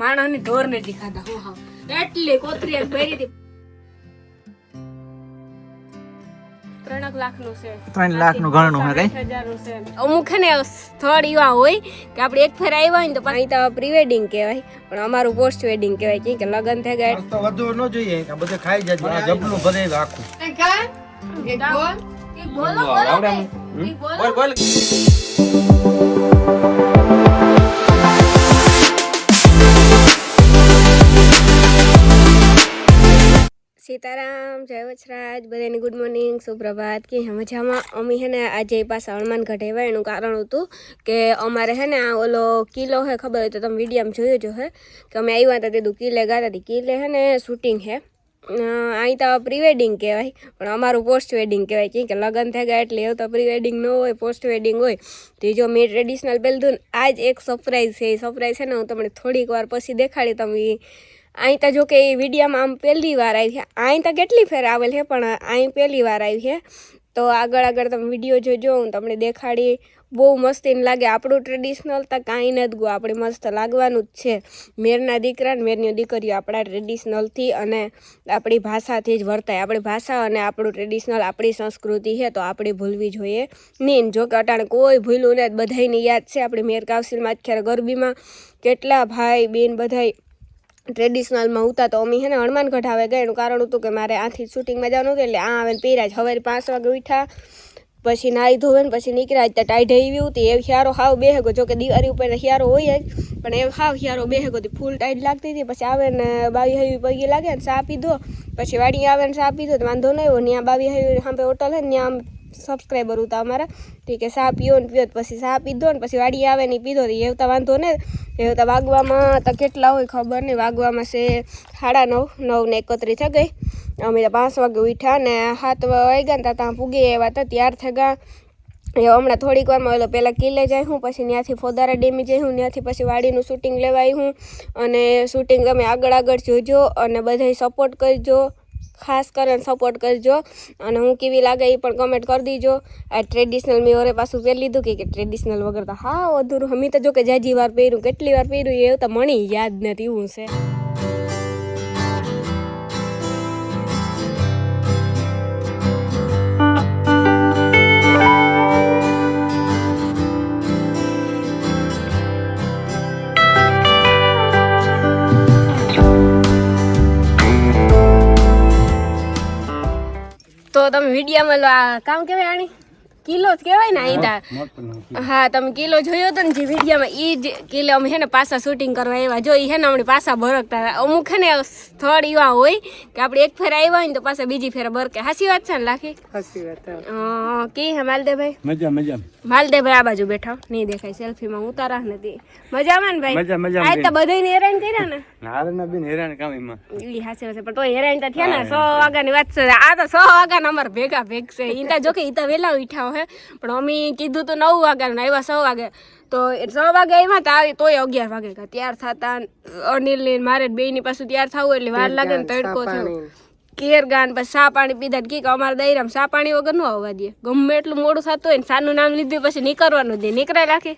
માણસની ઢોર નથી ખાધા હું હાવ એટલી કોતરી એક ભરી હતી 3 લાખનું છે 3 લાખનું ઘરનું હે કઈ 6000 નું છે અમુક હે ને સ્થળ એવા હોય કે આપણે એક ફેર આવ્યા હોય ને તો અહીં તો પ્રી વેડિંગ કહેવાય પણ અમારું પોસ્ટ વેડિંગ કહેવાય કે લગન થઈ ગયા તો વધુ ન જોઈએ કે બધે ખાઈ જજો આ જબલું ભરે રાખું બોલ સીતારામ જય વચરાજ બધાને ગુડ મોર્નિંગ સુપ્રભાત કે મજામાં અમે હે ને આજે પાછા હનુમાન ગઢ આવ્યા એનું કારણ હતું કે અમારે હે ને આ ઓલો કિલ્લો હે ખબર હોય તો તમે વિડીયોમાં જોયો જો હે કે અમે આવ્યા હતા તે કિલ્લે ગાતા હતી કિલ્લે હે ને શૂટિંગ હે અહીં તો પ્રી વેડિંગ કહેવાય પણ અમારું પોસ્ટ વેડિંગ કહેવાય કે લગન થઈ ગયા એટલે એવું તો પ્રી વેડિંગ ન હોય પોસ્ટ વેડિંગ હોય તો જો મેં ટ્રેડિશનલ પહેલું આજ એક સરપ્રાઈઝ છે એ સરપ્રાઈઝ છે ને હું તમને થોડીક વાર પછી દેખાડી તમે અહીં તો જો કે એ વિડીયોમાં આમ પહેલી વાર આવી છે અહીં તો કેટલી ફેર આવેલ છે પણ અહીં પહેલી વાર આવી છે તો આગળ તમે વિડીયો જોજો હું તમને દેખાડી બહુ મસ્તીને લાગે આપણું ટ્રેડિશનલ તો કાંઈ નથી ગયું આપણે મસ્ત લાગવાનું જ છે મેરના દીકરા ને મેરની દીકરીઓ આપણા ટ્રેડિશનલથી અને આપણી ભાષાથી જ વર્તાય આપણી ભાષા અને આપણું ટ્રેડિશનલ આપણી સંસ્કૃતિ છે તો આપણે ભૂલવી જોઈએ નહીં જો કે અટાણે કોઈ ભૂલું નથી બધાને યાદ છે આપણે મેર કાઉન્સિલમાં અત્યારે ગરબીમાં કેટલા ભાઈ બેન બધાય ટ્રેડિશનલમાં ઉતા તો અમે હે ને હનુમાનગઢ આવે ગયા એનું કારણ હતું કે મારે આથી શૂટિંગમાં જવાનું હતું એટલે આ આવે ને પહેર્યા જ સવારે 5 વાગે ઉઠ્યા પછી નાહી ધોવે ને પછી નીકળ્યા ત્યાં ટાઈડ એવી હતી એ હિયારો હાવ બેહેગો જો કે દિવાળી ઉપર હિયારો હોય જ પણ એ હાવ હિયારો બેહેગો હતી ફૂલ ટાઈડ લાગતી હતી પછી આવે ને 22 હવી પગી લાગે ને ચા પીધો પછી વાડી આવે ને ચા પીધો તો વાંધો નહીં હોય ત્યાં 22 હવી સાંભે હોટલ હે ને ત્યાં સબસ્ક્રાઈબર હતા અમારા ઠીક છે ચા પીઓ ને પીઓ પછી ચા પીધો ને પછી વાડી આવે ને પીધો એ તો વાંધો ને એ તો વાગવામાં તો કેટલા હોય ખબર નહીં વાગવામાં છે 9:30 9 ને 31 થઈ ગઈ અમે તો 5 વાગે ઉઠ્યા ને 7 વાગ્યા ને ત્યાં પૂગી આવ્યા હતા ત્યાર થઈ ગયા એ હમણાં થોડીક વારમાં ઓલો પહેલાં કિલ્લે જાય હું પછી ત્યાંથી ફોદારા ડેમી જઈ હું ત્યાંથી પછી વાડીનું શૂટિંગ લેવાય હું અને શૂટિંગ તમે આગળ જોજો અને બધાય સપોર્ટ કરજો ખાસ કરીને સપોર્ટ કરજો અને હું કેવી લાગે એ પણ કમેન્ટ કરી દીજો આ ટ્રેડિશનલ મેં ઓરે પાછું પહેરી લીધું કે ટ્રેડિશનલ વગર તો હા અધૂરું અમે તો જો કે જાજી વાર પહેર્યું કેટલી વાર પહેર્યું એવું તો મને યાદ નથી એવું છે તો તમે વિડીયોમાં કામ કહેવાય આની કિલો જ કહેવાય ને અહીં હા તમે કિલો જોયો હતો ને જે વિડીયોમાં એ જ કિલો અમે હે ને પાછા શૂટિંગ કરવા આવ્યા જો એ હે ને અમને પાછા બરકતા અમુક હે ને સ્થળ એવા હોય કે આપણે એક ફેર આવ્યા હોય ને તો પાછા બીજી ફેર બરકે હાસી વાત છે ને લાખી હાસી વાત કી હે માલદેભાઈ મજા માલદેભાઈ આ બાજુ બેઠા નહીં દેખાય સેલ્ફીમાં ઉતારા નથી મજામાં ને ભાઈ આ તો બધાને હેરાન કર્યા ને હેરાન કામ એમાં ઈ હાસી વાત છે પણ તો હેરાન તો થયા ને 100 વાગ્યાની વાત છે આ તો 100 વાગ્યા અમાર ભેગા ભેગ છે ઈ તો જો કે ઈ તો વેલા ઉઠ્યા હે પણ અમે કીધું તો 9 વાગ્યાનું આવ્યા 100 વાગે તો 100 વાગે આવ્યા તો આવી તોય 11 વાગે ગયા ત્યાર થતા અનિલ ને મારે બેયની પાછું તૈયાર થવું એટલે વાર લાગે ને તડકો થયો કેર ગાન પછી ચા પાણી પીધા કે અમારા દાયરામાં ચા પાણી વગર ન આવવા દે ગમે એટલું મોડું થતું હોય ને સાનું નામ લીધું પછી નીકળવાનું દે નીકળાય રાખે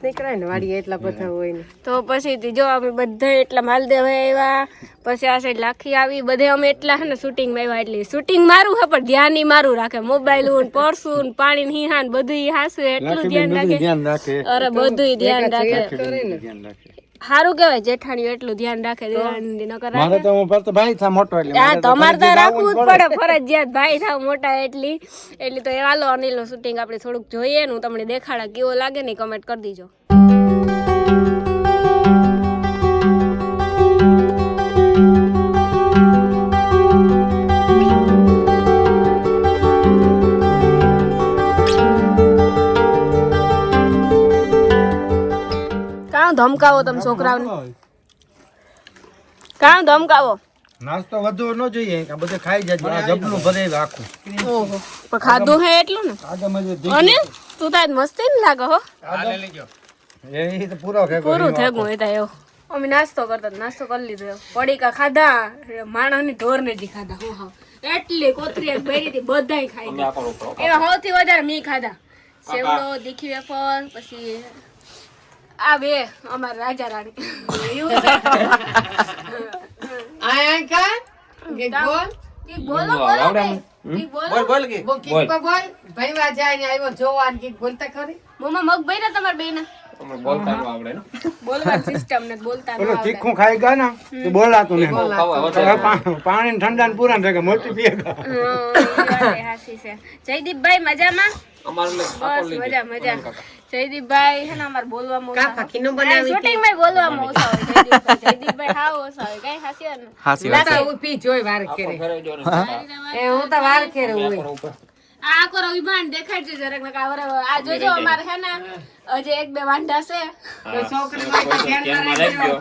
નીકળાય ને વાડી એટલા બધા હોય ને તો પછી જો અમે બધા એટલા માલદેવ આવ્યા પછી આ સાઈડ લાખી આવી બધે અમે એટલા હે ને શૂટિંગમાં આવ્યા એટલે શૂટિંગ મારું હે પણ ધ્યાન ની મારું રાખે મોબાઈલ ને પર્સું ને પાણી ની હાન બધું હાસું એટલું ધ્યાન રાખે અરે બધું ધ્યાન રાખે સારું કેવાય જેઠાણીઓ એટલું ધ્યાન રાખે મારે તો હું તો ભાઈ થા મોટો એટલે હા તમારે તો રાખવું જ પડે ફરજિયાત ભાઈ થાવ મોટા એટલી તો હાલો અનિલનું શૂટિંગ આપણે થોડુંક જોઈએ ને હું તમને દેખાડા કેવો લાગે ને કમેન્ટ કરી દીજો ધમકાવો તમે છોકરાઓને કામ ધમકાવો નાસ્તો વધુ ન જોઈએ કે બધે ખાઈ જજો આ જબલું ભરે રાખું ઓહો પણ ખાધું હે એટલું ને અને તું તાર મસ્તી ન લાગે હો એ તો પૂરું થઈ ગયું એ તો એવો અમે નાસ્તો કરી લીધો પડીકા ખાધા માણસની ઢોર નથી ખાધા હું હાવ એટલી કોતરી એક ભરી હતી બધાય ખાઈ ગયા એમાં સૌથી વધારે મેં ખાધા સેવડો દીખી વેફર પછી આ બે અમારા રાજા રાણી એવું છે. આય કા ગીત બોલ ઈ બોલો બોલો ભાઈ. ઈ બોલો બોલ કે બોલ ગીત તો બોલ ભઈવા જાય ને આવ્યો જોવા ને ગીત બોલતા ખરી મમ્મા મગ બૈરા તમારા બેના અમે બોલતા ન આવડે ને બોલવાની સિસ્ટમ ને બોલતા ન પેલું આવડે. તીખું ખાઈ ગયા ને તે બોલાતું નહીં ખાવા વધારે પાણી ઠંડા ને પૂરા થઈ ગયા મોટી પીએ ગયા ઈ વાત એ હાચી છે. જયદીપભાઈ મજામાં? અમાર લે બસ મજા મજા. જયદીપભાઈ હે ને અમાર બોલવામાં કા ઓછા ફકીનો હોય. બનાવી શૂટિંગમાં બોલવામાં ઓછા હોય જયદીપભાઈ. જયદીપભાઈ હાવ ઓછા હોય. કઈ હાસ્ય ને લાતા ઉભી જોઈ વાર કરે એ હું તો વાર કરે હોય આ કરો વિભાન દેખાડજો જરાક ને કાવરે આ જોજો અમારે હે ને હજી એક બે વાંઢા છે તો છોકરી માટે ધ્યાનમાં રાખજો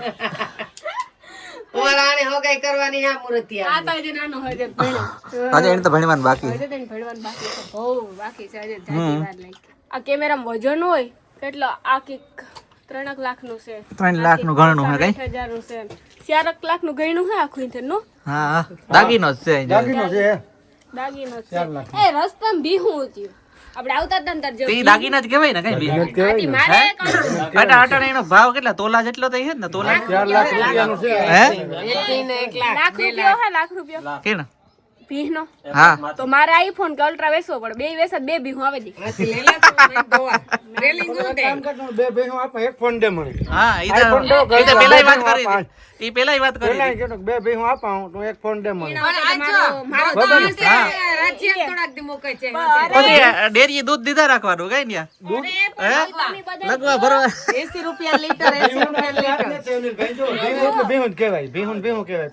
ઓલા આને હોગાઈ કરવાની હા મુરતી આ તો હજી નાનો હોય છે ભણો આજે એને તો ભણવાનું બાકી હજી તેને ભણવાનું બાકી છે બહુ બાકી છે હજી જાજી વાર લાગી આ કેમેરામાં વજન હોય કેટલો આ કિક 3 લાખ નું છે 3 લાખ નું ગણનું હે કઈ 8,000 નું છે 4 લાખ નું ગણ્યું છે આખું ઇન્ટર નો હા હા દાગીનો જ છે અહીં જો. દાગીનો છે દાગીનો છે એ રસ્તામાં બીહું હતું આપણે આવતા હતા ને તાર જો તે ઈ દાગીના જ કહેવાય ને કઈ બી આટી મારે આટા આટા એનો ભાવ કેટલા તોલા જેટલો તો છે ને તોલા 4 લાખ રૂપિયાનું છે હે એકને 1 લાખ લાખ રૂપિયો હે લાખ રૂપિયો કે ને ભીહનો હા તો મારે આઈફોન કે અલ્ટ્રા વેચવો પડે બે વેચા બે ભીહું આવે દી હાથી લેલા તો મને દોવા રેલિંગ નું દે કામ કરતું બે ભેગું આપણે એક ફોન દે મને હા ઈ તો iPhone દો, ઈ તો ઘરે પેલા વાત બે કરી ભેગું ઈ પેલા વાત કરી પેલા કીધું કે બે ભેગું આપાઉં તો એક ફોન દે મને પણ આજો મારો તો છે રાજ્ય થોડાક દી મોકે છે પછી ડેરી દૂધ દીધા રાખવાનું કઈ ને લગવા ભરવા 80 રૂપિયા લીટર 80 રૂપિયા લીટર ભેગું એટલે ભેગું જ કહેવાય ભેગું કહેવાય